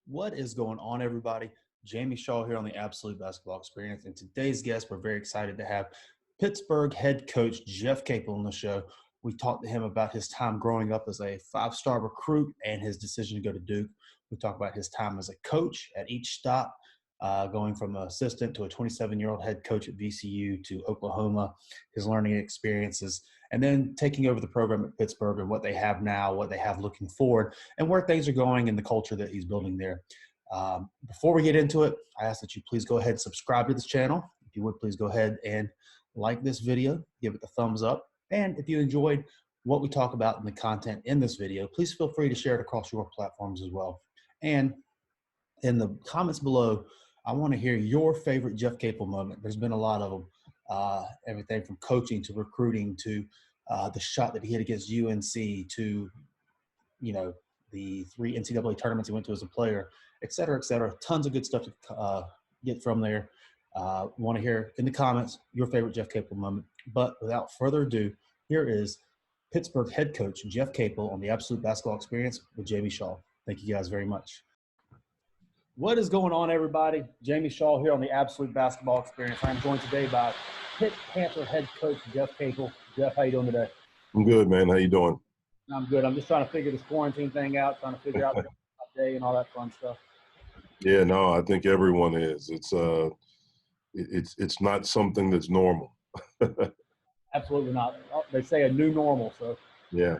What is going on, everybody? Jamie Shaw here on the Absolute Basketball Experience. And today's guest, we're very excited to have Pittsburgh head coach Jeff Capel on the show. We talked to him about his time growing up as a five-star recruit and his decision to go to Duke. We talk about his time as a coach at each stop, going from an assistant to a 27-year-old head coach at VCU to Oklahoma, his learning experiences, and then taking over the program at Pittsburgh and what they have now, what they have looking forward, and where things are going and the culture that he's building there. Before we get into it, I ask that you please go ahead and subscribe to this channel. If you would, please go ahead and like this video, give it the thumbs up. And if you enjoyed what we talk about in the content in this video, please feel free to share it across your platforms as well. And in the comments below, I want to hear your favorite Jeff Capel moment. There's been a lot of them, everything from coaching to recruiting to the shot that he hit against UNC to, the 3 NCAA tournaments he went to as a player, et cetera, et cetera. Tons of good stuff to get from there. Want to hear in the comments your favorite Jeff Capel moment. But without further ado, here is Pittsburgh head coach Jeff Capel on the Absolute Basketball Experience with Jamie Shaw. Thank you guys very much. What is going on, everybody? Jamie Shaw here on the Absolute Basketball Experience. I'm joined today by Pitt Panther head coach Jeff Capel. Jeff, how you doing today? I'm good, man. How you doing? I'm good. I'm just trying to figure this quarantine thing out, trying to figure out the day and all that fun stuff. Yeah, no, I think everyone is. It's not something that's normal. Absolutely not. They say a new normal, so Yeah.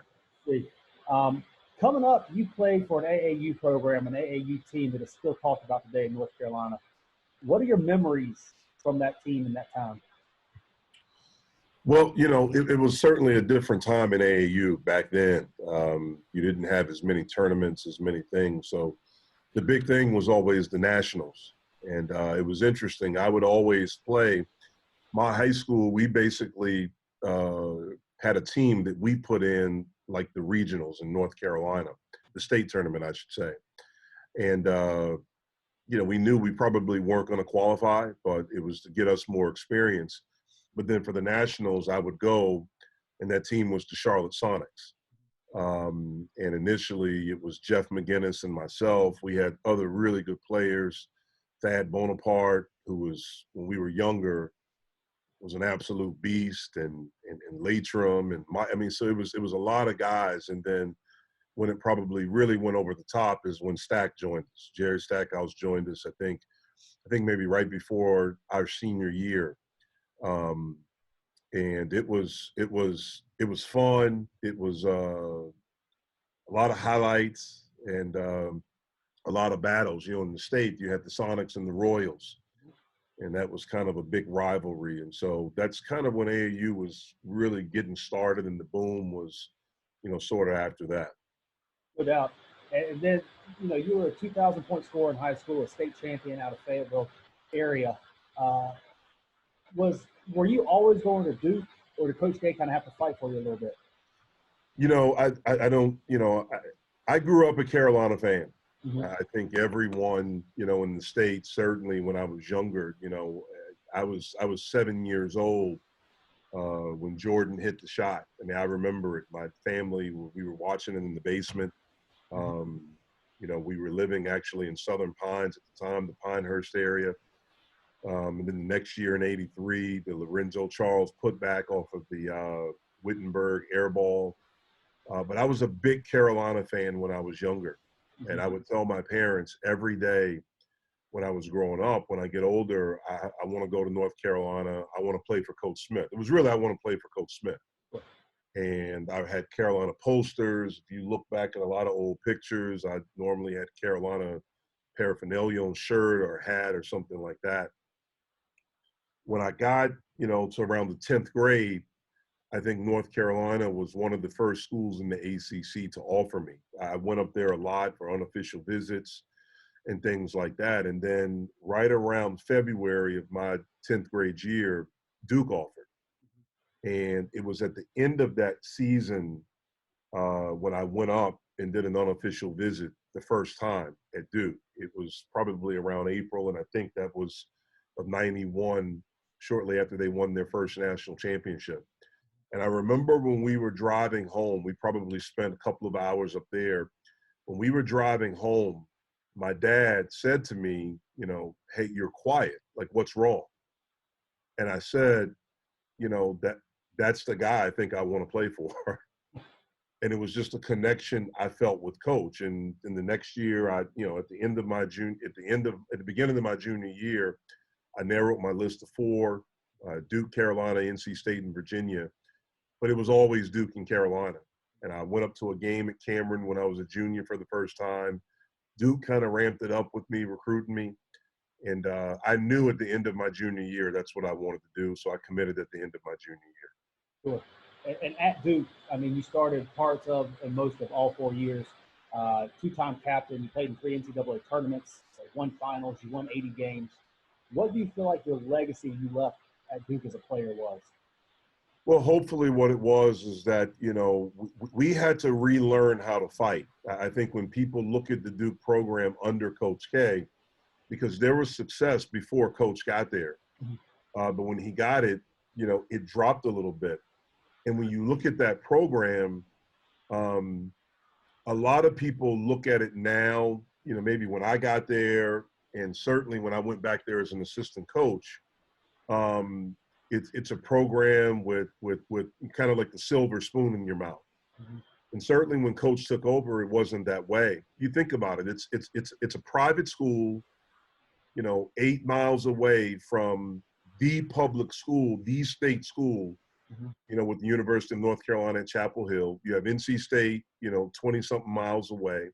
Coming up, you played for an AAU program, an AAU team that is still talked about today in North Carolina. What are your memories from that team in that time? Well, it was certainly a different time in AAU back then. You didn't have as many tournaments, as many things. So the big thing was always the nationals. And it was interesting. I would always play. My high school, we basically had a team that we put in like the regionals in North Carolina, the state tournament, I should say. And, we knew we probably weren't going to qualify, but it was to get us more experience. But then for the nationals, I would go, and that team was the Charlotte Sonics. And initially, it was Jeff McGinnis and myself. We had other really good players. Thad Bonaparte, who was, when we were younger, was an absolute beast, and Latrim, so it was a lot of guys. And then when it probably really went over the top is when Stack joined us. Jerry Stackhouse joined us, I think maybe right before our senior year. And it was fun. It was a lot of highlights and a lot of battles. In the state, you had the Sonics and the Royals, and that was kind of a big rivalry. And so that's kind of when AAU was really getting started, and the boom was, sort of after that. No doubt. And then, you were a 2,000-point scorer in high school, a state champion out of Fayetteville area. Were you always going to Duke, or did Coach K kind of have to fight for you a little bit? I don't, I grew up a Carolina fan. Mm-hmm. I think everyone, in the state, certainly when I was younger, I was 7 years old when Jordan hit the shot. I mean, I remember it. My family, we were watching it in the basement. We were living actually in Southern Pines at the time, the Pinehurst area. And then the next year in '83, the Lorenzo Charles putback off of the Wittenberg air ball. But I was a big Carolina fan when I was younger. And I would tell my parents every day when I was growing up, when I get older, I want to go to North Carolina. I want to play for Coach Smith. It was really, I want to play for Coach Smith. And I had Carolina posters. If you look back at a lot of old pictures, I normally had Carolina paraphernalia on shirt or hat or something like that. When I got, to around the 10th grade, I think North Carolina was one of the first schools in the ACC to offer me. I went up there a lot for unofficial visits and things like that. And then right around February of my 10th grade year, Duke offered. And it was at the end of that season when I went up and did an unofficial visit the first time at Duke. It was probably around April, and I think that was of '91, shortly after they won their first national championship. And I remember when we were driving home, we probably spent a couple of hours up there. When we were driving home, my dad said to me, you know, hey, you're quiet. Like, what's wrong? And I said, you know, that's the guy I think I want to play for. And it was just a connection I felt with coach. And in the next year, you know, at the beginning of my junior year, I narrowed my list to 4, Duke, Carolina, NC State, and Virginia. But it was always Duke and Carolina. And I went up to a game at Cameron when I was a junior for the first time. Duke kind of ramped it up with me, recruiting me. And I knew at the end of my junior year, that's what I wanted to do. So I committed at the end of my junior year. Sure. And at Duke, I mean, you started parts of and most of all 4 years. Two-time captain. You played in 3 NCAA tournaments, won finals. You won 80 games. What do you feel like your legacy you left at Duke as a player was? Well, hopefully what it was is that, you know, we had to relearn how to fight. I think when people look at the Duke program under Coach K, because there was success before Coach got there. But when he got it, you know, it dropped a little bit. And when you look at that program, a lot of people look at it now, you know, maybe when I got there, and certainly when I went back there as an assistant coach, it's a program with kind of like the silver spoon in your mouth. And certainly when Coach took over, it wasn't that way. You think about it, it's a private school, you know, 8 miles away from the public school, the state school, you know, with the University of North Carolina at Chapel Hill. You have NC State, you know, 20-something miles away.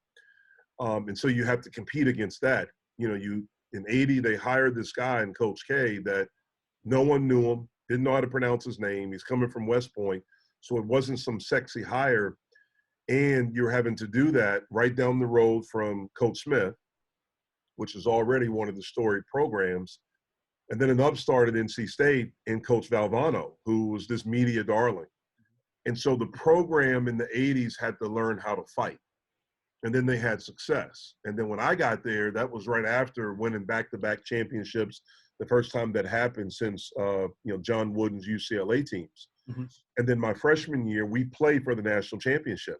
And so you have to compete against that. You know, in 80, they hired this guy in Coach K that no one knew him, didn't know how to pronounce his name. He's coming from West Point. So it wasn't some sexy hire. And you're having to do that right down the road from Coach Smith, which is already one of the storied programs. And then an upstart at NC State in Coach Valvano, who was this media darling. And so the program in the 80s had to learn how to fight. And then they had success. And then when I got there, that was right after winning back-to-back championships, the first time that happened since, you know, John Wooden's UCLA teams. And then my freshman year, we played for the national championship.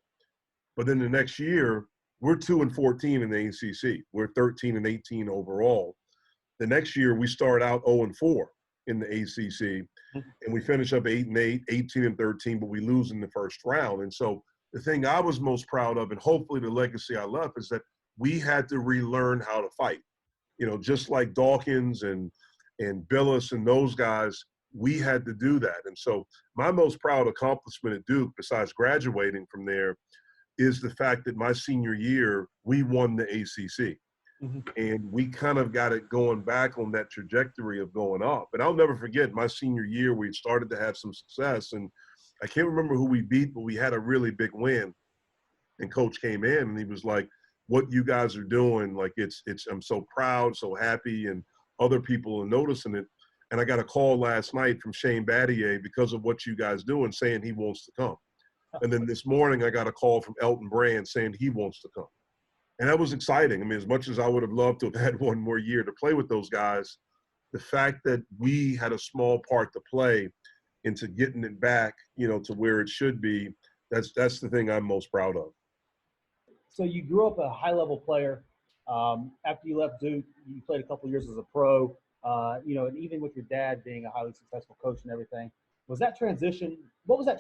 But then the next year, we're 2-14 in the ACC. We're 13-18 overall. The next year, we start out 0-4 in the ACC, and we finish up 8-8, 18-13, but we lose in the first round. And so the thing I was most proud of, and hopefully the legacy I left, is that we had to relearn how to fight. You know, just like Dawkins and Billis and those guys, we had to do that. And so my most proud accomplishment at Duke, besides graduating from there, is the fact that my senior year, we won the ACC. And we kind of got it going back on that trajectory of going up. And I'll never forget my senior year, we started to have some success. And I can't remember who we beat, but we had a really big win. And Coach came in and he was like, what you guys are doing, like I'm so proud, so happy, and other people are noticing it. And I got a call last night from Shane Battier because of what you guys doing, saying he wants to come. And then this morning I got a call from Elton Brand saying he wants to come. And that was exciting. I mean, as much as I would have loved to have had one more year to play with those guys, the fact that we had a small part to play into getting it back, you know, to where it should be, that's the thing I'm most proud of. So you grew up a high-level player. After you left Duke, you played a couple years as a pro, you know, and even with your dad being a highly successful coach and everything, what was that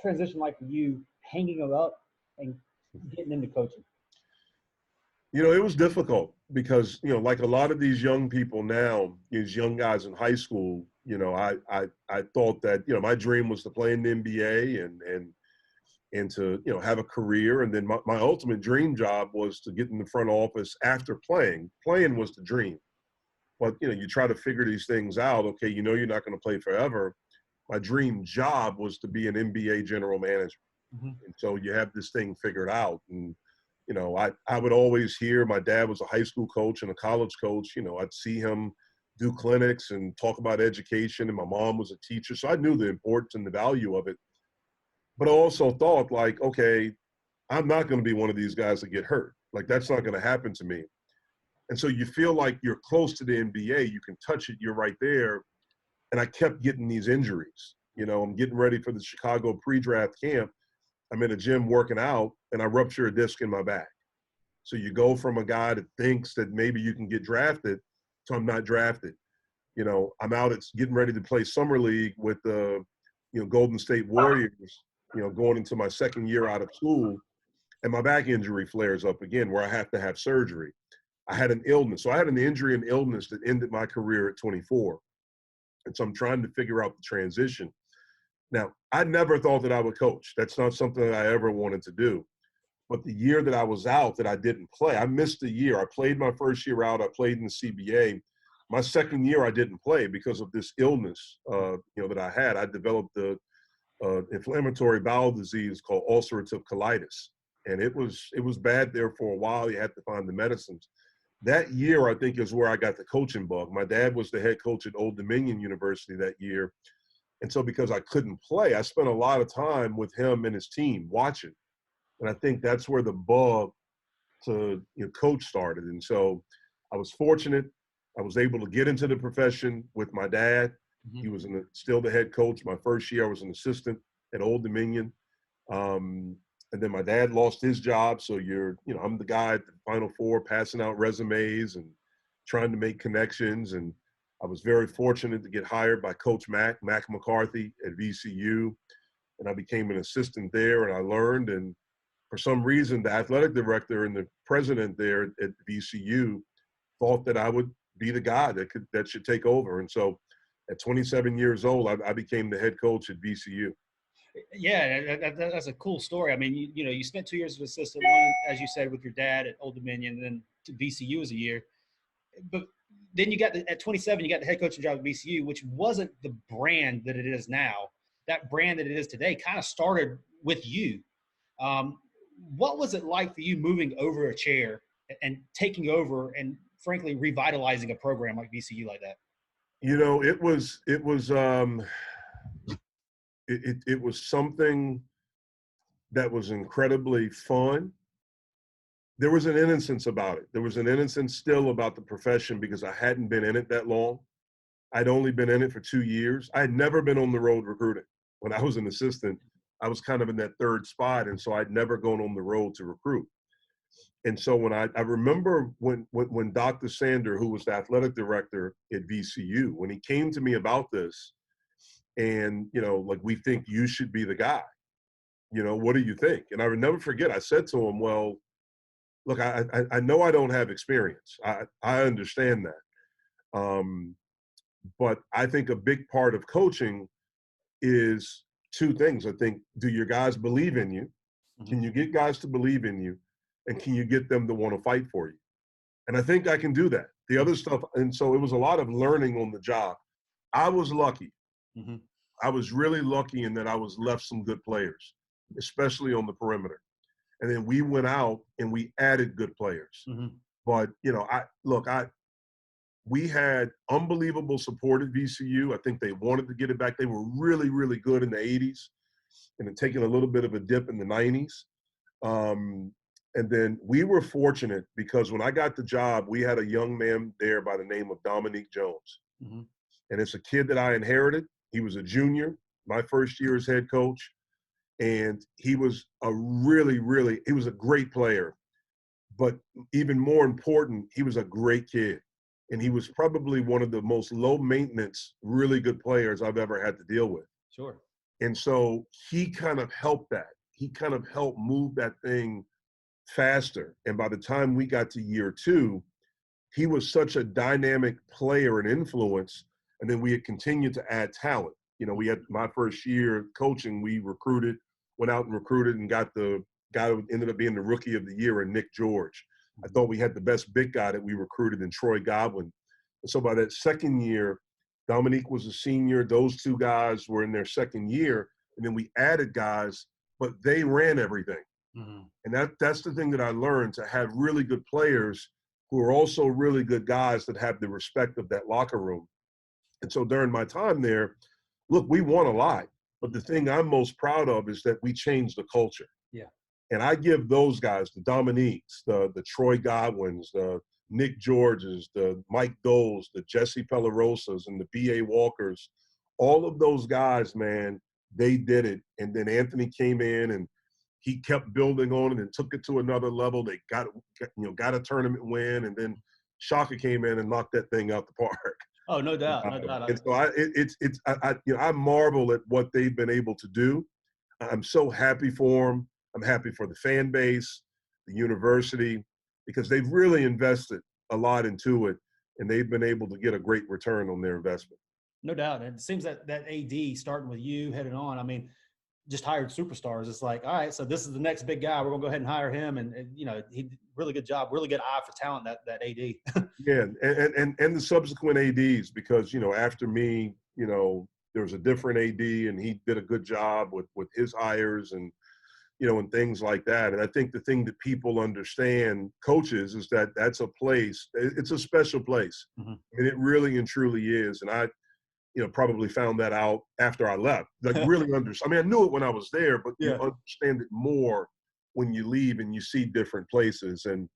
transition like for you, hanging it up and getting into coaching? You know, it was difficult because, you know, like a lot of these young people now, these young guys in high school, you know, I thought that, you know, my dream was to play in the NBA and to, you know, have a career. And then my ultimate dream job was to get in the front office after playing. Playing was the dream. But, you know, you try to figure these things out. Okay, you know, you're not going to play forever. My dream job was to be an NBA general manager. And so you have this thing figured out. And, you know, I would always hear my dad was a high school coach and a college coach. You know, I'd see him do clinics and talk about education, and my mom was a teacher. So I knew the importance and the value of it. But I also thought, like, okay, I'm not going to be one of these guys that get hurt. Like, that's not going to happen to me. And so you feel like you're close to the NBA. You can touch it. You're right there. And I kept getting these injuries. You know, I'm getting ready for the Chicago pre-draft camp. I'm in a gym working out, and I rupture a disc in my back. So you go from a guy that thinks that maybe you can get drafted to I'm not drafted. You know, I'm out at getting ready to play summer league with the, Golden State Warriors, going into my second year out of school, and my back injury flares up again where I have to have surgery. I had an illness. So I had an injury and illness that ended my career at 24. And so I'm trying to figure out the transition. Now, I never thought that I would coach. That's not something that I ever wanted to do. But the year that I was out that I didn't play, I missed a year. I played my first year out. I played in the CBA. My second year, I didn't play because of this illness, that I had. I developed the inflammatory bowel disease called ulcerative colitis. And it was bad there for a while. You had to find the medicines. That year, I think, is where I got the coaching bug. My dad was the head coach at Old Dominion University that year. And so because I couldn't play, I spent a lot of time with him and his team watching. And I think that's where the bug to coach started. And so I was fortunate. I was able to get into the profession with my dad. Mm-hmm. He was still the head coach. My first year, I was an assistant at Old Dominion. And then my dad lost his job. So I'm the guy at the Final Four passing out resumes and trying to make connections. And I was very fortunate to get hired by Coach Mac McCarthy at VCU. And I became an assistant there, and I learned. And for some reason, the athletic director and the president there at VCU thought that I would be the guy that should take over. And so at 27 years old, I became the head coach at VCU. Yeah, that's a cool story. I mean, you spent 2 years as an assistant, one, as you said, with your dad at Old Dominion, and then to VCU as a year. But then at 27, you got the head coaching job at VCU, which wasn't the brand that it is now. That brand that it is today kind of started with you. What was it like for you moving over a chair and taking over and, frankly, revitalizing a program like VCU like that? It was something that was incredibly fun. There was an innocence about it. There was an innocence still about the profession because I hadn't been in it that long. I'd only been in it for 2 years. I had never been on the road recruiting. When I was an assistant, I was kind of in that third spot, and so I'd never gone on the road to recruit. And so when I remember when Dr. Sander, who was the athletic director at VCU, when he came to me about this, and, we think you should be the guy. What do you think? And I would never forget, I said to him, well, look, I know I don't have experience. I understand that. But I think a big part of coaching is two things. I think, do your guys believe in you? Mm-hmm. Can you get guys to believe in you? And can you get them to want to fight for you? And I think I can do that. The other stuff, and so it was a lot of learning on the job. I was lucky. Mm-hmm. I was really lucky in that I was left some good players, especially on the perimeter. And then we went out and we added good players. Mm-hmm. But, we had unbelievable support at VCU. I think they wanted to get it back. They were really, really good in the 80s and then taking a little bit of a dip in the 90s. And then we were fortunate because when I got the job, we had a young man there by the name of Dominique Jones. Mm-hmm. And it's a kid that I inherited. He was a junior, my first year as head coach. And he was he was a great player. But even more important, he was a great kid. And he was probably one of the most low maintenance, really good players I've ever had to deal with. Sure. And so he kind of helped that. He kind of helped move that thing faster. And by the time we got to year 2, he was such a dynamic player and influence. And then we had continued to add talent. We had my first year coaching, we went out and recruited and got the guy who ended up being the rookie of the year in Nick George. I thought we had the best big guy that we recruited in Troy Godwin. And so by that second year, Dominique was a senior. Those two guys were in their second year. And then we added guys, but they ran everything. Mm-hmm. And that's the thing that I learned, to have really good players who are also really good guys that have the respect of that locker room. And so during my time there, look, we won a lot. But the thing I'm most proud of is that we changed the culture. Yeah. And I give those guys, the Dominiques, the Troy Godwins, the Nick Georges, the Mike Doles, the Jesse Pellerosas, and the B.A. Walkers, all of those guys, man, they did it. And then Anthony came in, and he kept building on it and took it to another level. They got a tournament win, and then Shaka came in and knocked that thing out the park. Oh, no doubt, no doubt. And so I marvel at what they've been able to do. I'm so happy for them. I'm happy for the fan base, the university, because they've really invested a lot into it, and they've been able to get a great return on their investment. No doubt. And it seems that AD, starting with you, headed on, I mean, just hired superstars. It's like, all right, so this is the next big guy. We're going to go ahead and hire him. And he did really good job, really good eye for talent, that AD. Yeah, and the subsequent ADs, because, after me, there was a different AD, and he did a good job with his hires and, and things like that. And I think the thing that people understand, coaches, is that that's a place, it's a special place. Mm-hmm. And it really and truly is. And I, probably found that out after I left. Like, really understand. I mean, I knew it when I was there, but you understand it more when you leave and you see different places. And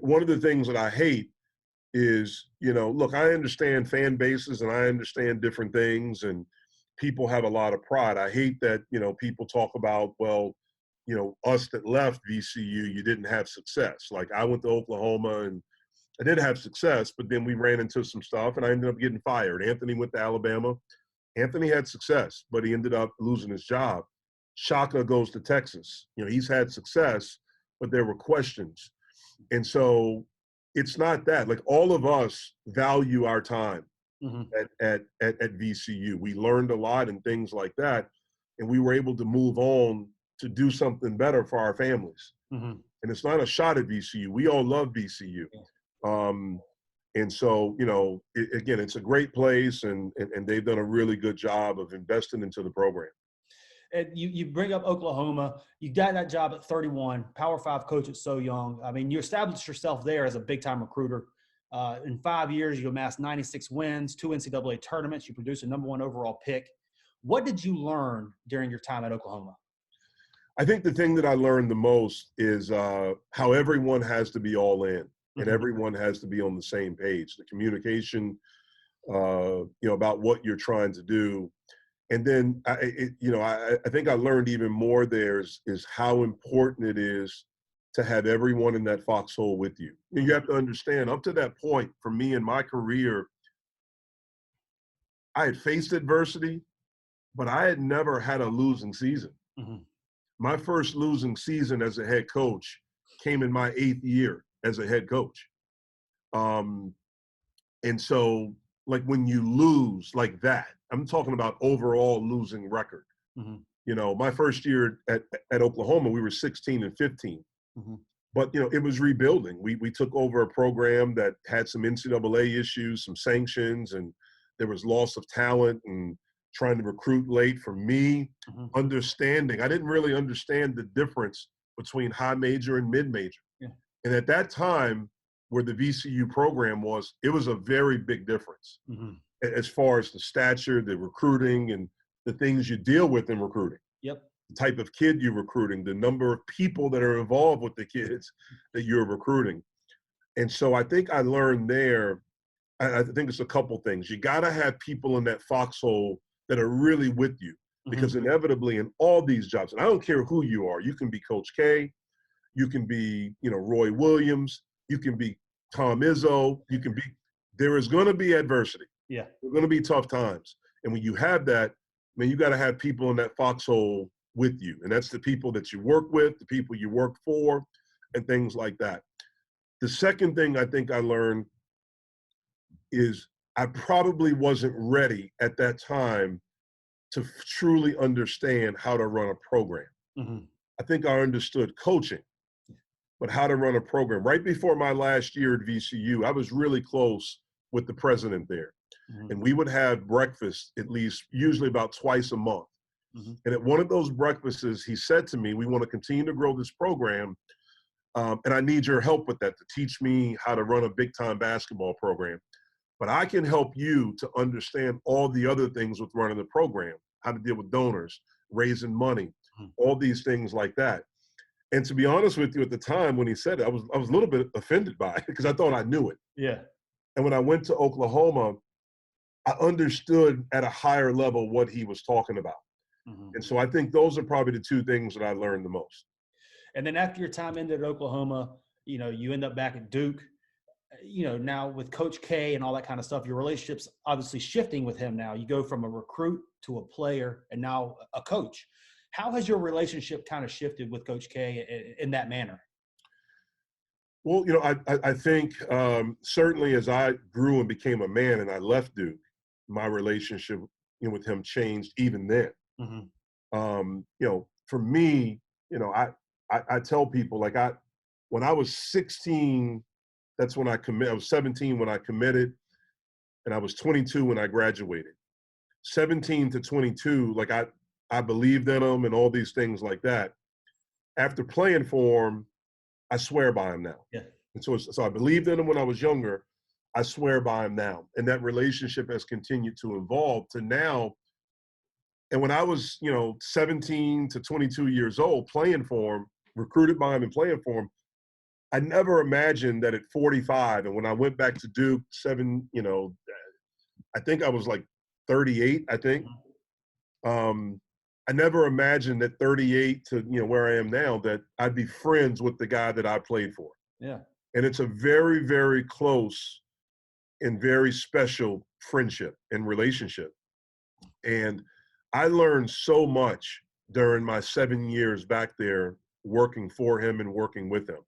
one of the things that I hate is, look, I understand fan bases and I understand different things, and people have a lot of pride. I hate that, people talk about, well, us that left VCU, you didn't have success. Like, I went to Oklahoma and I did have success, but then we ran into some stuff and I ended up getting fired. Anthony went to Alabama. Anthony had success, but he ended up losing his job. Shaka goes to Texas. He's had success, but there were questions. And so it's not that. Like, all of us value our time at VCU. We learned a lot and things like that, and we were able to move on to do something better for our families. Mm-hmm. And it's not a shot at VCU. We all love VCU. And so, again, it's a great place, and they've done a really good job of investing into the program. And you bring up Oklahoma. You got that job at 31, Power 5 coach at so young. I mean, you established yourself there as a big-time recruiter. In 5 years, you amassed 96 wins, 2 NCAA tournaments. You produced a #1 overall pick. What did you learn during your time at Oklahoma? I think the thing that I learned the most is how everyone has to be all in, and everyone has to be on the same page. The communication, about what you're trying to do. And then, I think I learned even more there is how important it is to have everyone in that foxhole with you. And you have to understand, up to that point, for me in my career, I had faced adversity, but I had never had a losing season. Mm-hmm. My first losing season as a head coach came in my 8th year as a head coach. And so, like, when you lose like that, I'm talking about overall losing record. Mm-hmm. My first year at Oklahoma, we were 16 and 15. Mm-hmm. But, it was rebuilding. We took over a program that had some NCAA issues, some sanctions, and there was loss of talent and trying to recruit late. For me, understanding, I didn't really understand the difference between high major and mid major. Yeah. And at that time, where the VCU program was, it was a very big difference as far as the stature, the recruiting, and the things you deal with in recruiting. Yep. The type of kid you're recruiting, the number of people that are involved with the kids that you're recruiting. And so I think I learned there, I think it's a couple things. You got to have people in that foxhole that are really with you, because inevitably in all these jobs, and I don't care who you are, you can be Coach K, you can be, Roy Williams, you can be Tom Izzo, there is going to be adversity. Yeah. There's going to be tough times. And when you have that, you got to have people in that foxhole with you. And that's the people that you work with, the people you work for, and things like that. The second thing I think I learned is I probably wasn't ready at that time to truly understand how to run a program. I think I understood coaching, but how to run a program. Right before my last year at VCU, I was really close with the president there. And we would have breakfast at least, usually about twice a month. And at one of those breakfasts, he said to me, we want to continue to grow this program, and I need your help with that, to teach me how to run a big-time basketball program. But I can help you to understand all the other things with running the program, how to deal with donors, raising money, all these things like that. And to be honest with you, at the time when he said it, I was a little bit offended by it, because I thought I knew it. Yeah. And when I went to Oklahoma, I understood at a higher level what he was talking about. Mm-hmm. And so I think those are probably the two things that I learned the most. And then after your time ended at Oklahoma, you end up back at Duke. Now with Coach K and all that kind of stuff, your relationship's obviously shifting with him now. You go from a recruit to a player and now a coach. How has your relationship kind of shifted with Coach K in that manner? Well, I think certainly as I grew and became a man and I left Duke, my relationship with him changed even then. Mm-hmm. For me, I tell people when I was 16, that's when I committed. I was 17 when I committed, and I was 22 when I graduated. 17 to 22, I believed in him and all these things like that. After playing for him, I swear by him now. Yeah. And so I believed in him when I was younger. I swear by him now. And that relationship has continued to evolve to now. And when I was, 17 to 22 years old, playing for him, recruited by him and playing for him, I never imagined that at 45, and when I went back to Duke, I think I was like 38, I think. I never imagined at 38 to, where I am now, that I'd be friends with the guy that I played for. Yeah. And it's a very, very close and very special friendship and relationship. And I learned so much during my 7 years back there working for him and working with him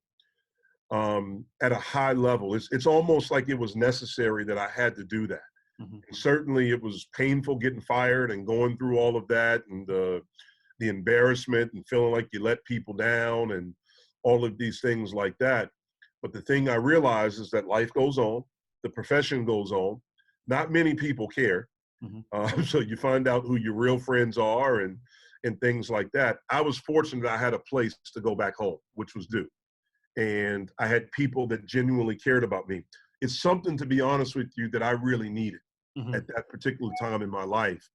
at a high level. It's almost like it was necessary that I had to do that. Mm-hmm. Certainly it was painful getting fired and going through all of that and the embarrassment and feeling like you let people down and all of these things like that. But the thing I realized is that life goes on, the profession goes on. Not many people care. Mm-hmm. So you find out who your real friends are and things like that. I was fortunate I had a place to go back home, which was Duke. And I had people that genuinely cared about me. It's something, to be honest with you, that I really needed at that particular time in my life.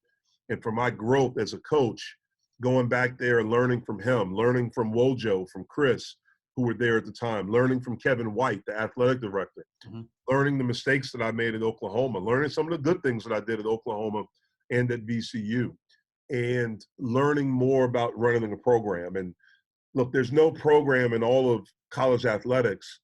And for my growth as a coach, going back there and learning from him, learning from Wojo, from Chris, who were there at the time, learning from Kevin White, the athletic director, learning the mistakes that I made at Oklahoma, learning some of the good things that I did at Oklahoma and at VCU, and learning more about running a program. And look, there's no program in all of college athletics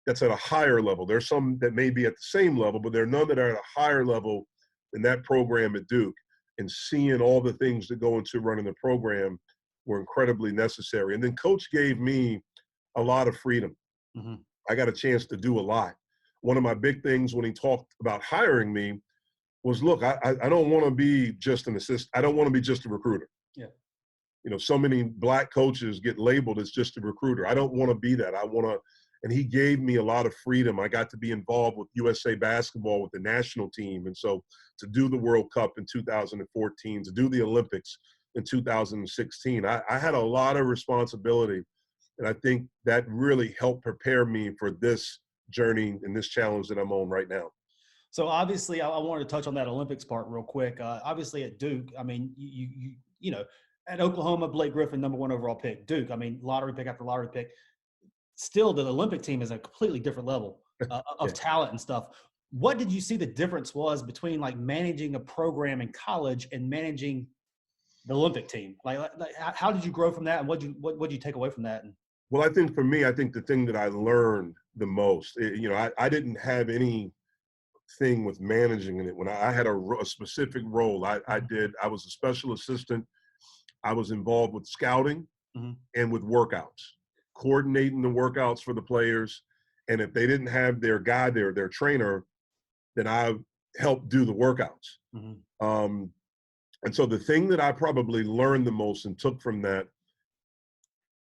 that's at a higher level. There's some that may be at the same level, but there are none that are at a higher level than that program at Duke. And seeing all the things that go into running the program were incredibly necessary. And then Coach gave me a lot of freedom. Mm-hmm. I got a chance to do a lot. One of my big things when he talked about hiring me was, look, I don't want to be just an assistant. I don't want to be just a recruiter. Yeah. So many black coaches get labeled as just a recruiter. I don't want to be that. I want to, and he gave me a lot of freedom. I got to be involved with USA basketball with the national team. And so to do the World Cup in 2014, to do the Olympics in 2016, I had a lot of responsibility. And I think that really helped prepare me for this journey and this challenge that I'm on right now. So obviously, I wanted to touch on that Olympics part real quick. Obviously, at Duke, I mean, you know, at Oklahoma, Blake Griffin, #1 overall pick. Duke, I mean, lottery pick after lottery pick. Still, the Olympic team is a completely different level of talent and stuff. What did you see the difference was between like managing a program in college and managing the Olympic team? Like how did you grow from that, and what did you take away from that? Well, I think for me, I think the thing that I learned the most, I didn't have anything with managing in it. When I had a specific role, I was a special assistant. I was involved with scouting and with workouts, coordinating the workouts for the players. And if they didn't have their guy there, their trainer, then I helped do the workouts. And so the thing that I probably learned the most and took from that,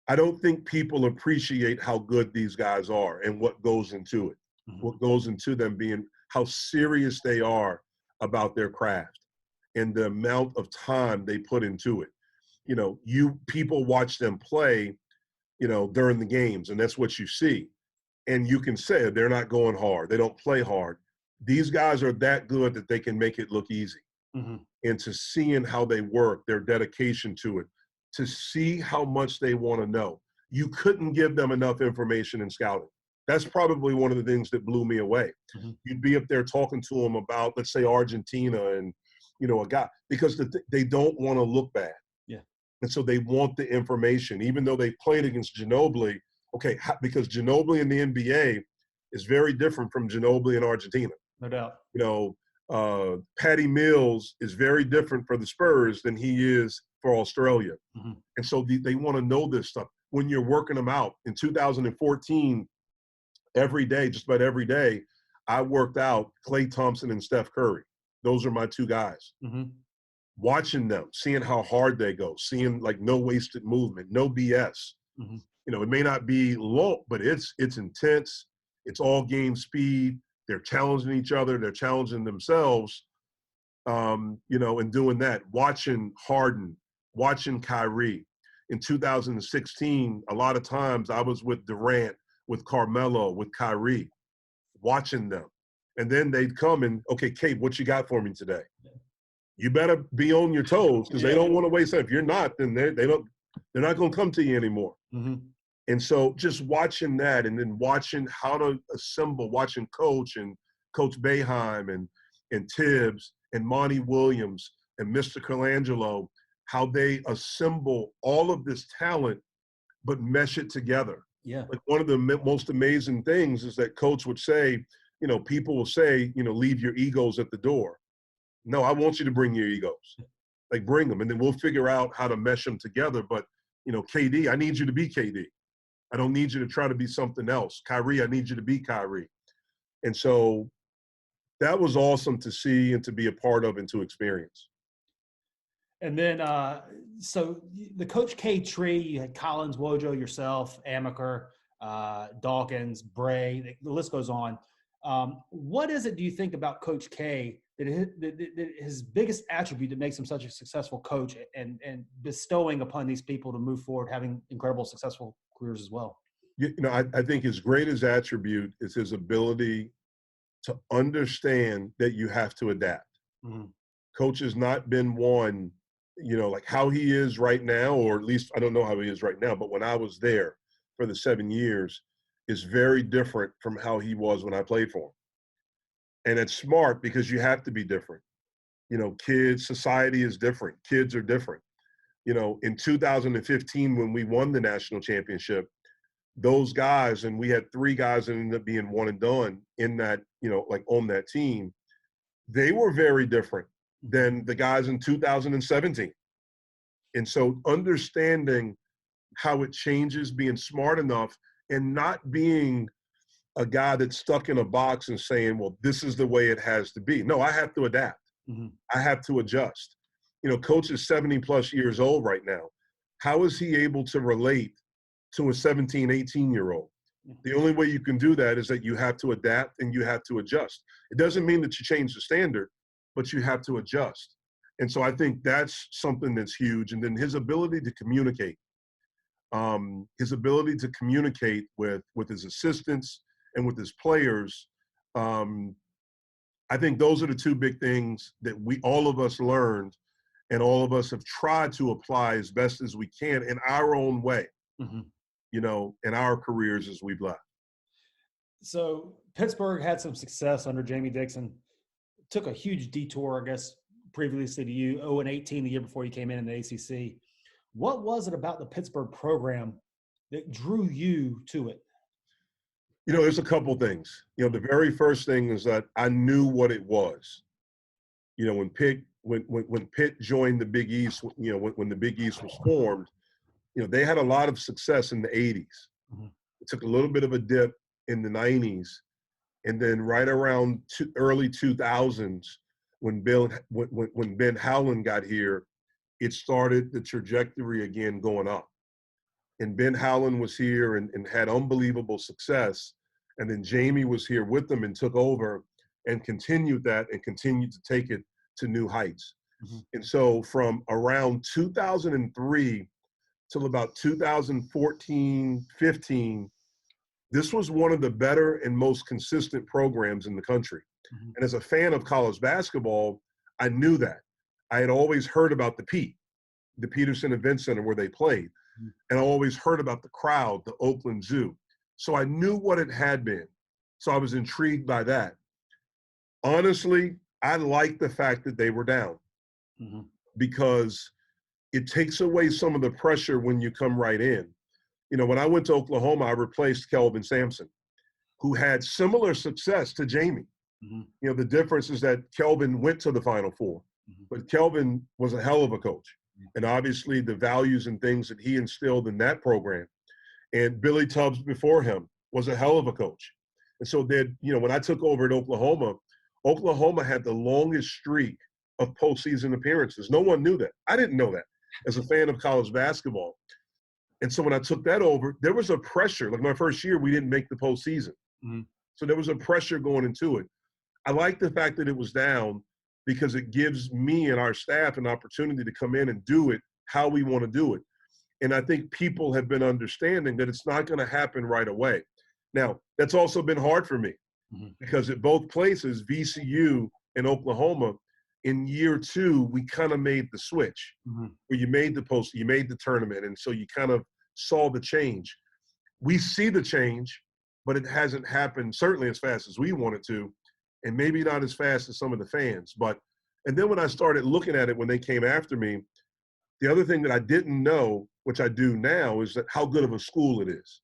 I don't think people appreciate how good these guys are and what goes into it, what goes into them being, how serious they are about their craft and the amount of time they put into it. People watch them play, during the games, and that's what you see. And you can say they're not going hard. They don't play hard. These guys are that good that they can make it look easy. And to seeing how they work, their dedication to it, to see how much they want to know. You couldn't give them enough information in scouting. That's probably one of the things that blew me away. You'd be up there talking to them about, let's say, Argentina and, a guy, because they don't want to look bad. And so they want the information, even though they played against Ginobili. Okay, because Ginobili in the NBA is very different from Ginobili in Argentina. No doubt. You know, Patty Mills is very different for the Spurs than he is for Australia. Mm-hmm. And so they want to know this stuff. When you're working them out, in 2014, every day, just about every day, I worked out Klay Thompson and Steph Curry. Those are my two guys. Mm-hmm. Watching them, seeing how hard they go, seeing like no wasted movement, no BS. Mm-hmm. You know, it may not be long, but it's intense. It's all game speed. They're challenging each other. They're challenging themselves, you know, and doing that. Watching Harden, watching Kyrie. In 2016, a lot of times I was with Durant, with Carmelo, with Kyrie, watching them. And then they'd come and, okay, Kate, what you got for me today? You better be on your toes because they don't want to waste time. If you're not, then they're not going to come to you anymore. Mm-hmm. And so just watching that and then watching how to assemble, watching Coach and Coach Boeheim and Tibbs and Monty Williams and Mr. Colangelo, how they assemble all of this talent but mesh it together. Yeah. Like one of the most amazing things is that Coach would say, you know, people will say, you know, leave your egos at the door. No, I want you to bring your egos. Like bring them, and then we'll figure out how to mesh them together. But, you know, KD, I need you to be KD. I don't need you to try to be something else. Kyrie, I need you to be Kyrie. And so that was awesome to see and to be a part of and to experience. And then, so the Coach K tree, you had Collins, Wojo, yourself, Amaker, Dawkins, Bray, the list goes on. What is it, do you think, about Coach K that his biggest attribute that makes him such a successful coach and bestowing upon these people to move forward, having incredible, successful careers as well? You know, I think his greatest attribute is his ability to understand that you have to adapt. Mm-hmm. Coach has not been one, you know, like how he is right now, or at least I don't know how he is right now, but when I was there for the 7 years, is very different from how he was when I played for him. And it's smart because you have to be different. You know, kids, society is different. Kids are different. You know, in 2015, when we won the national championship, those guys, and we had 3 guys that ended up being one and done in that, you know, like on that team, they were very different than the guys in 2017. And so understanding how it changes, being smart enough and not being a guy that's stuck in a box and saying, well, this is the way it has to be. No, I have to adapt. Mm-hmm. I have to adjust. You know, Coach is 70 plus years old right now. How is he able to relate to a 17, 18-year-old? The only way you can do that is that you have to adapt and you have to adjust. It doesn't mean that you change the standard, but you have to adjust. And so I think that's something that's huge. And then his ability to communicate, with his assistants and with his players. I think those are the 2 big things that all of us learned and all of us have tried to apply as best as we can in our own way, Mm-hmm. you know, in our careers as we've left. So Pittsburgh had some success under Jamie Dixon. Took a huge detour, I guess, previously to you, 0-18 the year before you came in the ACC. What was it about the Pittsburgh program that drew you to it? You know, there's a couple things. You know, the very first thing is that I knew what it was. You know, when Pitt joined the Big East, you know, when the Big East was formed, you know, they had a lot of success in the 80s. Mm-hmm. It took a little bit of a dip in the 90s. And then right around early 2000s, when Ben Howland got here, it started the trajectory again going up. And Ben Howland was here and had unbelievable success. And then Jamie was here with them and took over and continued that and continued to take it to new heights. Mm-hmm. And so from around 2003 till about 2014, 15, this was one of the better and most consistent programs in the country. Mm-hmm. And as a fan of college basketball, I knew that. I had always heard about the Peterson Event Center where they played. Mm-hmm. And I always heard about the crowd, the Oakland Zoo. So I knew what it had been. So I was intrigued by that. Honestly, I liked the fact that they were down. Mm-hmm. Because it takes away some of the pressure when you come right in. You know, when I went to Oklahoma, I replaced Kelvin Sampson, who had similar success to Jamie. Mm-hmm. You know, the difference is that Kelvin went to the Final Four, but Kelvin was a hell of a coach. And obviously the values and things that he instilled in that program. And Billy Tubbs before him was a hell of a coach. And so then, you know, when I took over at Oklahoma, Oklahoma had the longest streak of postseason appearances. No one knew that. I didn't know that as a fan of college basketball. And so when I took that over, there was a pressure. Like my first year, we didn't make the postseason. Mm-hmm. So there was a pressure going into it. I like the fact that it was down because it gives me and our staff an opportunity to come in and do it how we want to do it. And I think people have been understanding that it's not going to happen right away. Now, that's also been hard for me because at both places, VCU and Oklahoma, in year two, we kind of made the switch where you made the post, you made the tournament. And so you kind of saw the change. We see the change, but it hasn't happened certainly as fast as we want it to, and maybe not as fast as some of the fans. And then when I started looking at it when they came after me, the other thing that I didn't know, which I do now, is that how good of a school it is.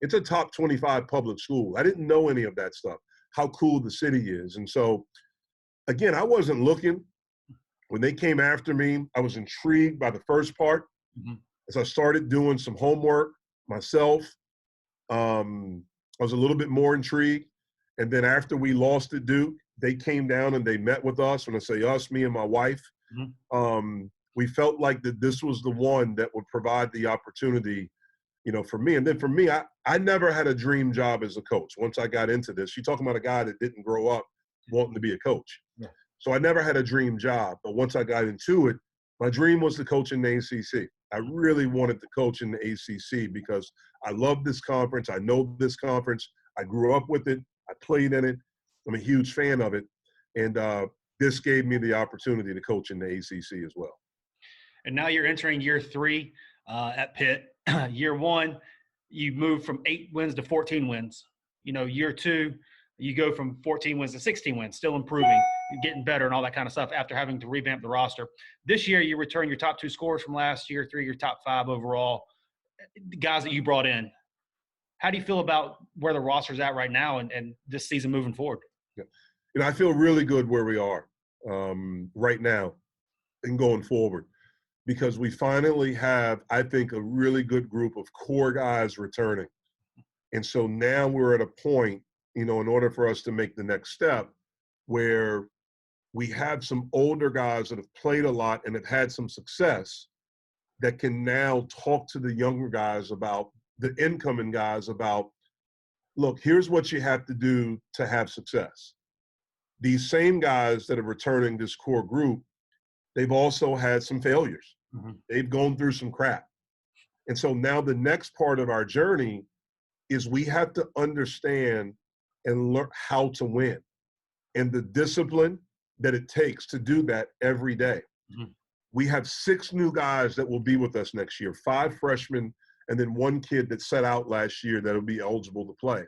It's a top 25 public school. I didn't know any of that stuff, how cool the city is. And so, again, I wasn't looking. When they came after me, I was intrigued by the first part. As I started doing some homework myself, I was a little bit more intrigued. And then after we lost at Duke, they came down and they met with us. When I say us, me and my wife, we felt like that this was the one that would provide the opportunity, you know, for me. And then for me, I never had a dream job as a coach. Once I got into this, you're talking about a guy that didn't grow up wanting to be a coach. So I never had a dream job. But once I got into it, my dream was to coach in the ACC. I really wanted to coach in the ACC because I love this conference. I know this conference. I grew up with it. I played in it. I'm a huge fan of it. And this gave me the opportunity to coach in the ACC as well. And now you're entering year three at Pitt. Year one, you move from 8 wins to 14 wins. You know, year two, you go from 14 wins to 16 wins, still improving, getting better and all that kind of stuff after having to revamp the roster. This year, you return your top 2 scorers from last year, 3 your top 5 overall, the guys that you brought in. How do you feel about where the roster's at right now and this season moving forward? Yeah. You know, I feel really good where we are right now and going forward because we finally have, I think, a really good group of core guys returning. And so now we're at a point, you know, in order for us to make the next step where we have some older guys that have played a lot and have had some success that can now talk to the younger guys about the incoming guys about, look, here's what you have to do to have success. These same guys that are returning this core group, they've also had some failures. They've gone through some crap. And so now the next part of our journey is we have to understand and learn how to win and the discipline that it takes to do that every day. We have 6 new guys that will be with us next year, 5 freshmen, and then 1 kid that set out last year that'll be eligible to play.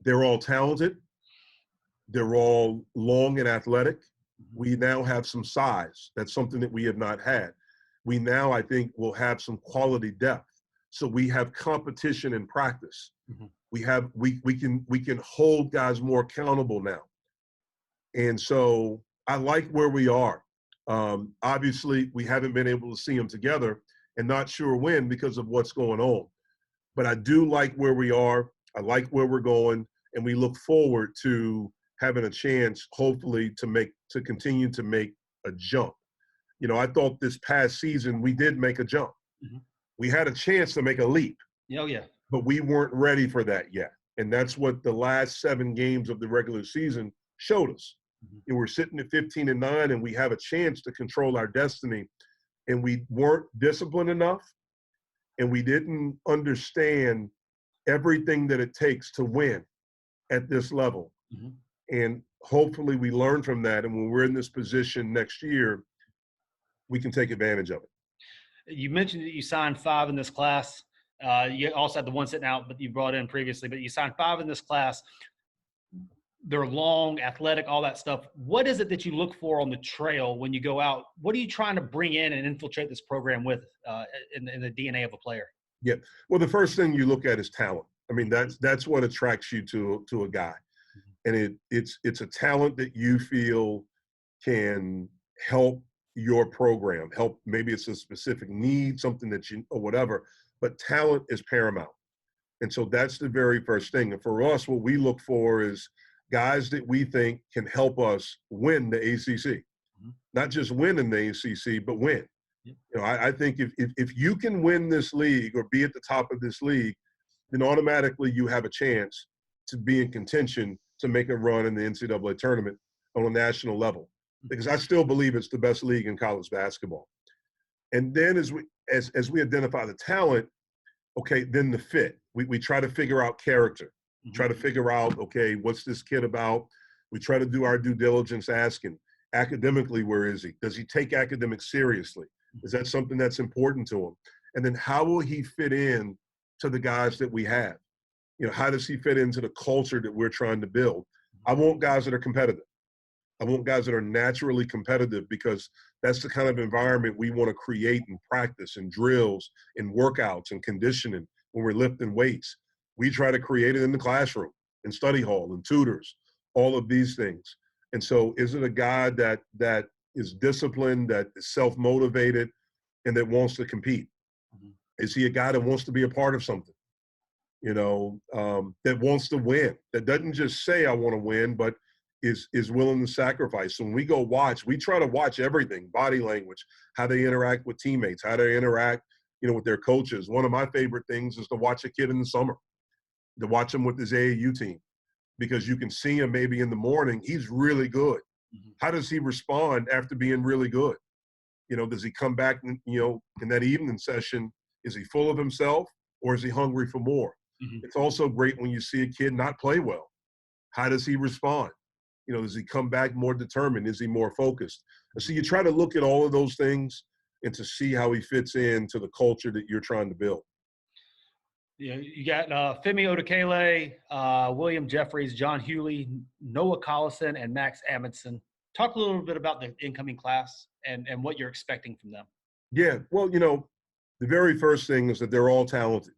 They're all talented. They're all long and athletic. We now have some size. That's something that we have not had. We now, I think, will have some quality depth. So we have competition in practice. We can hold guys more accountable now. And so I like where we are. Obviously, we haven't been able to see them together and not sure when because of what's going on. But I do like where we are. I like where we're going. And we look forward to having a chance, hopefully, to continue to make a jump. You know, I thought this past season we did make a jump. We had a chance to make a leap. Oh, yeah. But we weren't ready for that yet. And that's what the last 7 games of the regular season showed us. And we're sitting at 15-9, and we have a chance to control our destiny. And we weren't disciplined enough, and we didn't understand everything that it takes to win at this level. And hopefully we learn from that. And when we're in this position next year, we can take advantage of it. You mentioned that you signed 5 in this class. You also had the one sitting out, but you brought in previously, but you signed 5 in this class. they're long, athletic, all that stuff. What is it that you look for on the trail when you go out? What are you trying to bring in and infiltrate this program with in the DNA of a player? Yeah. Well, the first thing you look at is talent. I mean, that's what attracts you to a guy, and it's a talent that you feel can help your program. Help, maybe it's a specific need, something that you or whatever. But talent is paramount, and so that's the very first thing. And for us, what we look for is guys that we think can help us win the ACC, not just win in the ACC, but win. You know, I think if you can win this league or be at the top of this league, then automatically you have a chance to be in contention to make a run in the NCAA tournament on a national level. Because I still believe it's the best league in college basketball. And then as we identify the talent, okay, then the fit. We try to figure out character, try to figure out, okay, what's this kid about? We try to do our due diligence asking, academically, where is he? Does he take academics seriously? Is that something that's important to him? And then how will he fit in to the guys that we have? You know, how does he fit into the culture that we're trying to build? I want guys that are competitive. I want guys that are naturally competitive, because that's the kind of environment we want to create in practice and drills and workouts and conditioning when we're lifting weights. We try to create it in the classroom, in study hall, and tutors, all of these things. And so is it a guy that is disciplined, that is self-motivated, and that wants to compete? Is he a guy that wants to be a part of something? You know, that wants to win, that doesn't just say, I want to win, but is willing to sacrifice. So when we go watch, we try to watch everything: body language, how they interact with teammates, how they interact, you know, with their coaches. One of my favorite things is to watch a kid in the summer, to watch him with his AAU team, because you can see him maybe in the morning, he's really good. How does he respond after being really good? You know, does he come back, you know, in that evening session, is he full of himself, or is he hungry for more? It's also great when you see a kid not play well. How does he respond? You know, does he come back more determined? Is he more focused? And so you try to look at all of those things and to see how he fits into the culture that you're trying to build. Yeah, you got Femi Odekele, William Jeffries, John Hewley, Noah Collison, and Max Amundsen. Talk a little bit about the incoming class and what you're expecting from them. Yeah, well, you know, the very first thing is that they're all talented,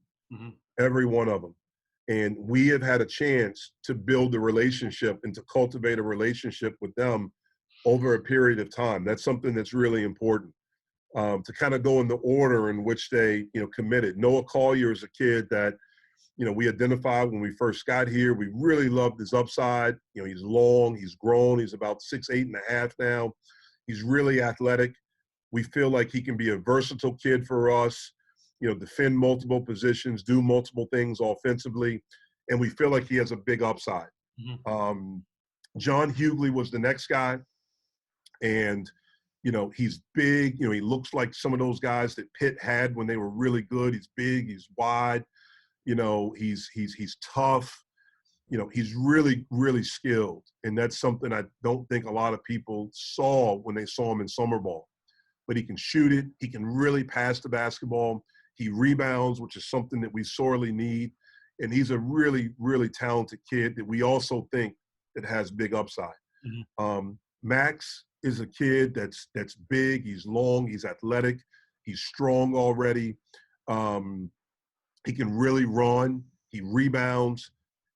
every one of them. And we have had a chance to build a relationship and to cultivate a relationship with them over a period of time. That's something that's really important, to kind of go in the order in which they, you know, committed. Noah Collier is a kid that, you know, we identified when we first got here. We really loved his upside. You know, he's long, he's grown, he's about 6'8.5" now. He's really athletic. We feel like he can be a versatile kid for us, you know, defend multiple positions, do multiple things offensively, and we feel like he has a big upside. John Hughley was the next guy, and, you know, he's big. You know, he looks like some of those guys that Pitt had when they were really good. He's big, he's wide, you know, he's tough. You know, he's really, really skilled, and that's something I don't think a lot of people saw when they saw him in summer ball. But he can shoot it. He can really pass the basketball. He rebounds, which is something that we sorely need. And he's a really, really talented kid that we also think that has big upside. Max is a kid that's big. He's long. He's athletic. He's strong already. He can really run. He rebounds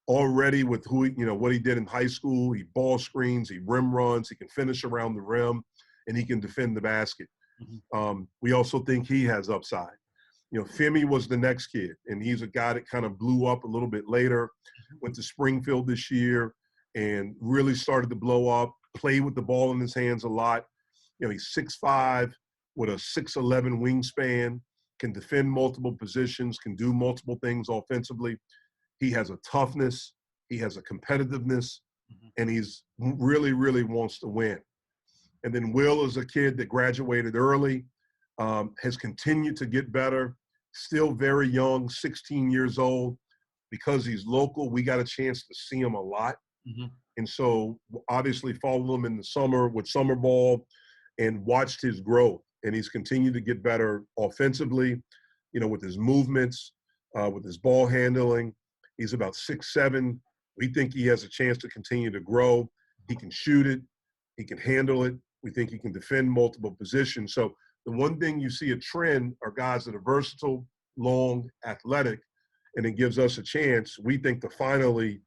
already with who, you know, what he did in high school. He ball screens. He rim runs. He can finish around the rim, and he can defend the basket. We also think he has upside. You know, Femi was the next kid, and he's a guy that kind of blew up a little bit later, went to Springfield this year and really started to blow up, played with the ball in his hands a lot. You know, he's 6'5", with a 6'11" wingspan, can defend multiple positions, can do multiple things offensively. He has a toughness, he has a competitiveness, and he's really, really wants to win. And then Will is a kid that graduated early, has continued to get better, still very young, 16 years old. Because he's local, we got a chance to see him a lot. And so obviously followed him in the summer with summer ball and watched his growth. And he's continued to get better offensively, you know, with his movements, with his ball handling. He's about 6'7", We think he has a chance to continue to grow. He can shoot it. He can handle it. We think he can defend multiple positions. So the one thing you see a trend are guys that are versatile, long, athletic, and it gives us a chance, we think, to finally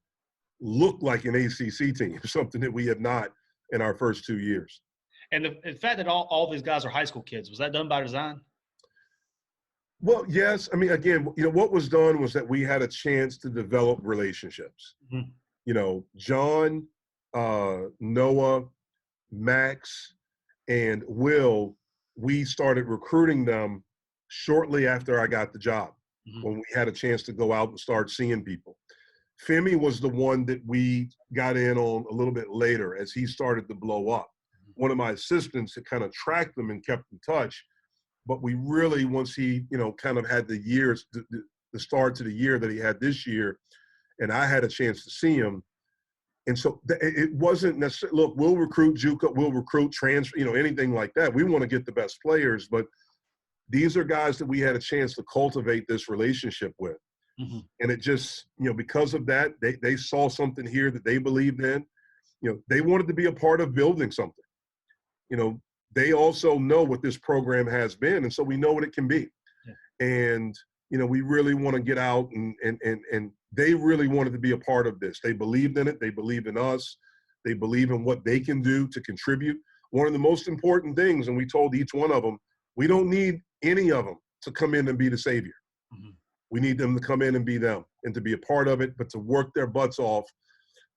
look like an ACC team, something that we have not in our first 2 years. And the fact that all these guys are high school kids, was that done by design? Well, yes. I mean, again, what was done was that we had a chance to develop relationships. Mm-hmm. John, Noah, Max, and Will, we started recruiting them shortly after I got the job, when we had a chance to go out and start seeing people. Femi was the one that we got in on a little bit later as he started to blow up. One of my assistants had kind of tracked them and kept in touch, but we really, once he, kind of had the years, the start to the year that he had this year, and I had a chance to see him. And so it wasn't necessarily, look, we'll recruit JUCO, we'll recruit transfer, anything like that. We want to get the best players, but these are guys that we had a chance to cultivate this relationship with. Mm-hmm. And it just, because of that, they saw something here that they believed in. They wanted to be a part of building something. They also know what this program has been, and so we know what it can be. Yeah. And, we really want to get out, and they really wanted to be a part of this. They believed in it. They believed in us. They believe in what they can do to contribute. One of the most important things, and we told each one of them, we don't need any of them to come in and be the savior. Mm-hmm. We need them to come in and be them and to be a part of it, but to work their butts off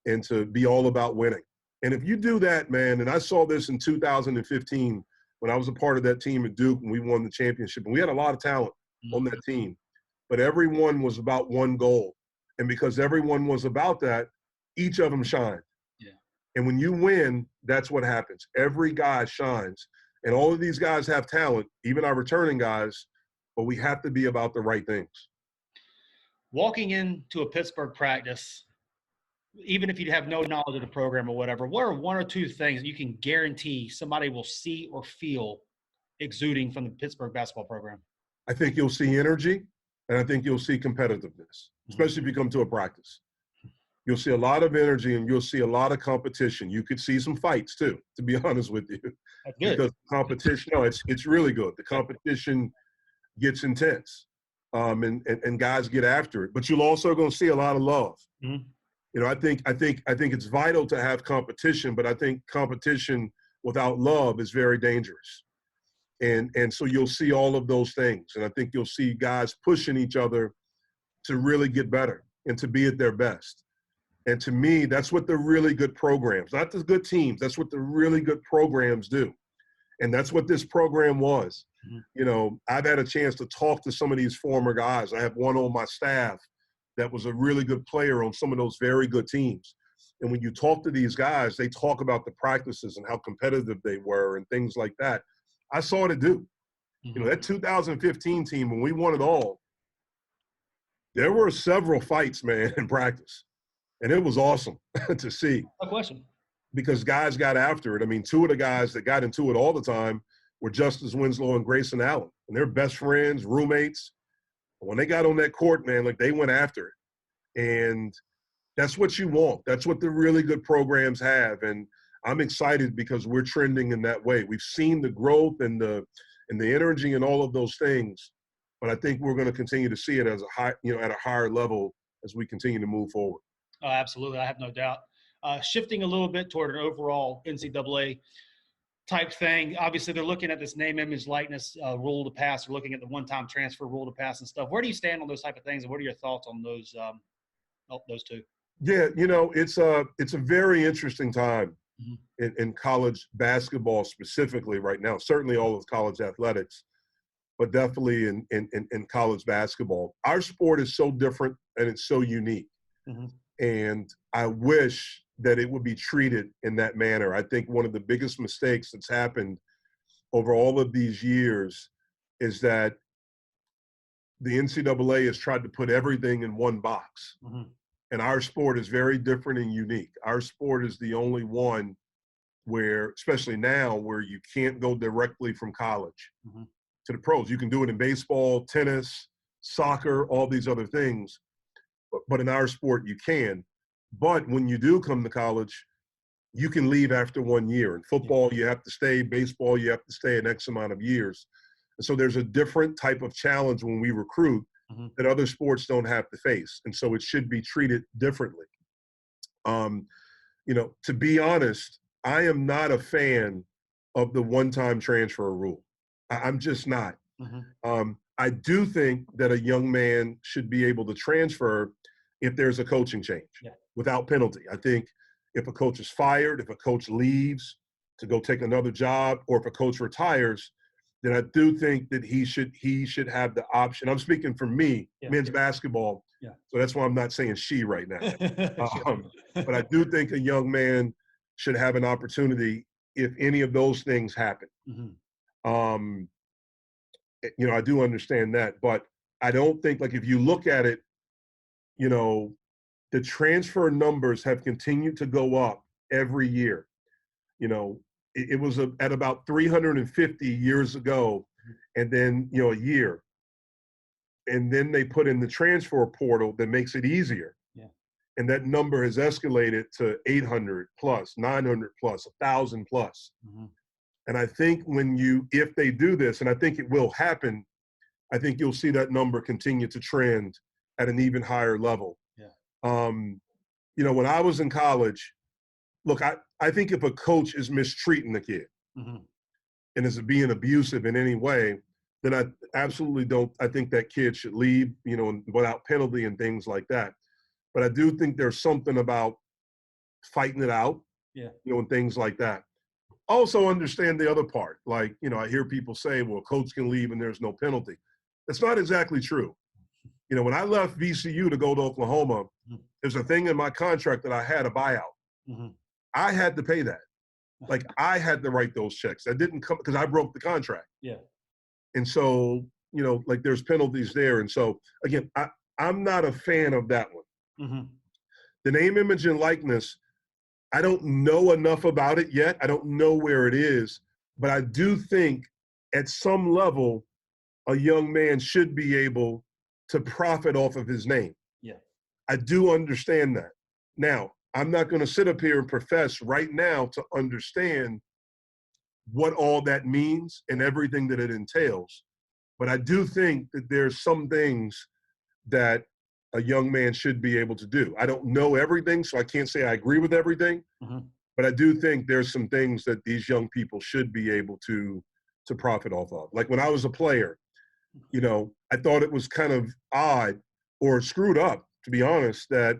and to be all about winning. And if you do that, man, and I saw this in 2015 when I was a part of that team at Duke and we won the championship, and we had a lot of talent on that team, but everyone was about one goal. And because everyone was about that, each of them shined. Yeah. And when you win, that's what happens. Every guy shines. And all of these guys have talent, even our returning guys, but we have to be about the right things. Walking into a Pittsburgh practice, even if you have no knowledge of the program or whatever, what are one or two things that you can guarantee somebody will see or feel exuding from the Pittsburgh basketball program? I think you'll see energy, and I think you'll see competitiveness, especially if you come to a practice. You'll see a lot of energy, and you'll see a lot of competition. You could see some fights too, to be honest with you. That's good. Because competition, it's really good. The competition gets intense, and guys get after it. But you'll also going to see a lot of love. Mm-hmm. I think it's vital to have competition, but I think competition without love is very dangerous. And so you'll see all of those things. And I think you'll see guys pushing each other to really get better and to be at their best. And to me, that's what the really good programs, not the good teams, that's what the really good programs do. And that's what this program was. Mm-hmm. I've had a chance to talk to some of these former guys. I have one on my staff that was a really good player on some of those very good teams. And when you talk to these guys, they talk about the practices and how competitive they were and things like that. I saw it at Duke. Mm-hmm. That 2015 team, when we won it all, there were several fights, man, in practice. And it was awesome to see. No question. Because guys got after it. I mean, two of the guys that got into it all the time were Justice Winslow and Grayson Allen. And they're best friends, roommates. When they got on that court, man, they went after it. And that's what you want. That's what the really good programs have. And I'm excited because we're trending in that way. We've seen the growth and the energy and all of those things, but I think we're going to continue to see it as at a higher level as we continue to move forward. Oh, absolutely. I have no doubt. Shifting a little bit toward an overall NCAA type thing. Obviously, they're looking at this name, image, likeness rule to pass. They're looking at the one-time transfer rule to pass and stuff. Where do you stand on those type of things, and what are your thoughts on those two? Yeah, it's a very interesting time in college basketball specifically right now. Certainly all of college athletics, but definitely in college basketball. Our sport is so different and it's so unique. Mm-hmm. And I wish that it would be treated in that manner. I think one of the biggest mistakes that's happened over all of these years is that the NCAA has tried to put everything in one box. Mm-hmm. And our sport is very different and unique. Our sport is the only one where, especially now, where you can't go directly from college to the pros. You can do it in baseball, tennis, soccer, all these other things. But in our sport, you can. But when you do come to college, you can leave after 1 year. In football, you have to stay. Baseball, you have to stay an X amount of years. And so there's a different type of challenge when we recruit that other sports don't have to face. And so it should be treated differently. To be honest, I am not a fan of the one-time transfer rule. I'm just not. I do think that a young man should be able to transfer if there's a coaching change without penalty. I think if a coach is fired, if a coach leaves to go take another job, or if a coach retires, then I do think that he should have the option. I'm speaking for me, men's basketball. So that's why I'm not saying she right now. But I do think a young man should have an opportunity if any of those things happen. I do understand that, but I don't think, like, if you look at it, the transfer numbers have continued to go up every year. It was at about 350 years ago, and then, a year. And then they put in the transfer portal that makes it easier. And that number has escalated to 800 plus, 900 plus, 1,000 plus. And I think if they do this, and I think it will happen, I think you'll see that number continue to trend at an even higher level. When I was in college, look, I think if a coach is mistreating the kid and is being abusive in any way, then I absolutely don't. I think that kid should leave, without penalty and things like that. But I do think there's something about fighting it out, and things like that. Also understand the other part. Like, I hear people say, well, a coach can leave and there's no penalty. That's not exactly true. When I left VCU to go to Oklahoma, there's a thing in my contract that I had a buyout. I had to pay that. Like, I had to write those checks. That didn't come because I broke the contract. And so, there's penalties there. And so, again, I'm not a fan of that one. The name, image, and likeness, I don't know enough about it yet. I don't know where it is. But I do think at some level, a young man should be able to profit off of his name. I do understand that. Now, I'm not going to sit up here and profess right now to understand what all that means and everything that it entails. But I do think that there's some things that a young man should be able to do. I don't know everything, so I can't say I agree with everything. But I do think there's some things that these young people should be able to profit off of. Like when I was a player, I thought it was kind of odd or screwed up, to be honest, that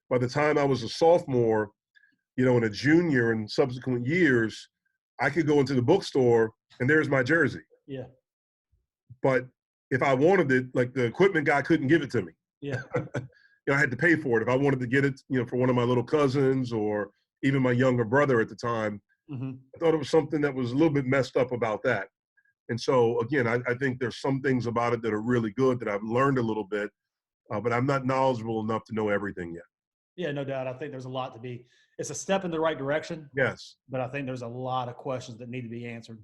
by the time I was a sophomore, and a junior in subsequent years, I could go into the bookstore and there's my jersey. But if I wanted it, like, the equipment guy couldn't give it to me. I had to pay for it. If I wanted to get it, for one of my little cousins or even my younger brother at the time, I thought it was something that was a little bit messed up about that. And so, again, I think there's some things about it that are really good that I've learned a little bit, but I'm not knowledgeable enough to know everything yet. Yeah, no doubt. I think there's a lot to be. It's a step in the right direction. Yes. But I think there's a lot of questions that need to be answered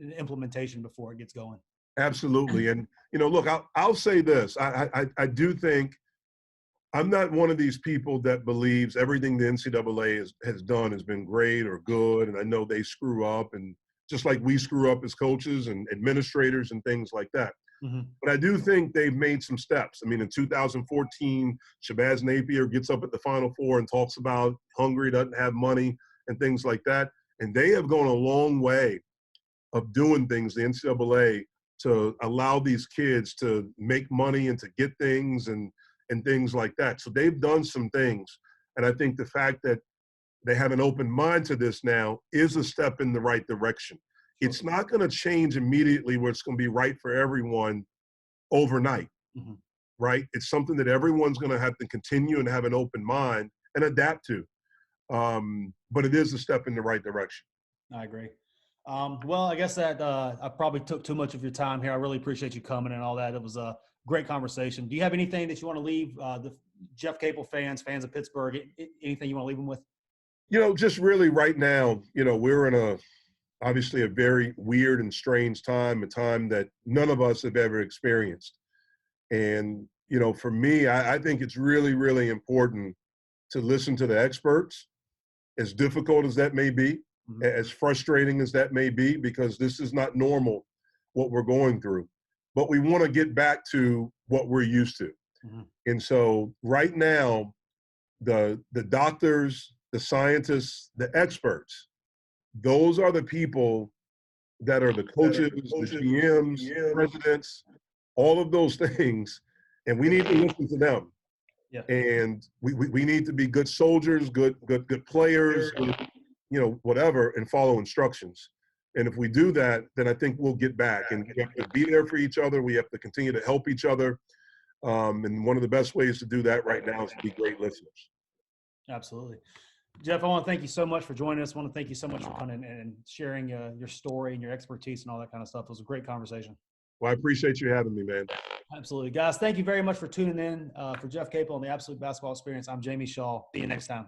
in implementation before it gets going. Absolutely. And, look, I'll say this. I do think I'm not one of these people that believes everything the NCAA has done has been great or good. And I know they screw up, and just like we screw up as coaches and administrators and things like that. But I do think they've made some steps. I mean, in 2014, Shabazz Napier gets up at the Final Four and talks about Hungary doesn't have money and things like that. And they have gone a long way of doing things, the NCAA, to allow these kids to make money and to get things and things like that. So they've done some things. And I think the fact that they have an open mind to this now is a step in the right direction. It's not going to change immediately where it's going to be right for everyone overnight, right? It's something that everyone's going to have to continue and have an open mind and adapt to. But it is a step in the right direction. I agree. Well, I guess that I probably took too much of your time here. I really appreciate you coming and all that. It was a great conversation. Do you have anything that you want to leave the Jeff Capel fans of Pittsburgh, anything you want to leave them with? Just really right now, we're in obviously a very weird and strange time, a time that none of us have ever experienced. And, for me, I think it's really, really important to listen to the experts, as difficult as that may be, as frustrating as that may be, because this is not normal what we're going through. But we want to get back to what we're used to. And so right now, the doctors, the scientists, the experts, those are the people that are the coaches, the GMs, presidents, all of those things. And we need to listen to them. Yeah. And we need to be good soldiers, good players, whatever, and follow instructions. And if we do that, then I think we'll get back. And we have to be there for each other. We have to continue to help each other. And one of the best ways to do that right now is to be great listeners. Absolutely. Jeff, I want to thank you so much for joining us. I want to thank you so much for coming and sharing your story and your expertise and all that kind of stuff. It was a great conversation. Well, I appreciate you having me, man. Absolutely. Guys, thank you very much for tuning in. For Jeff Capel and the Absolute Basketball Experience, I'm Jamie Shaw. See you next time.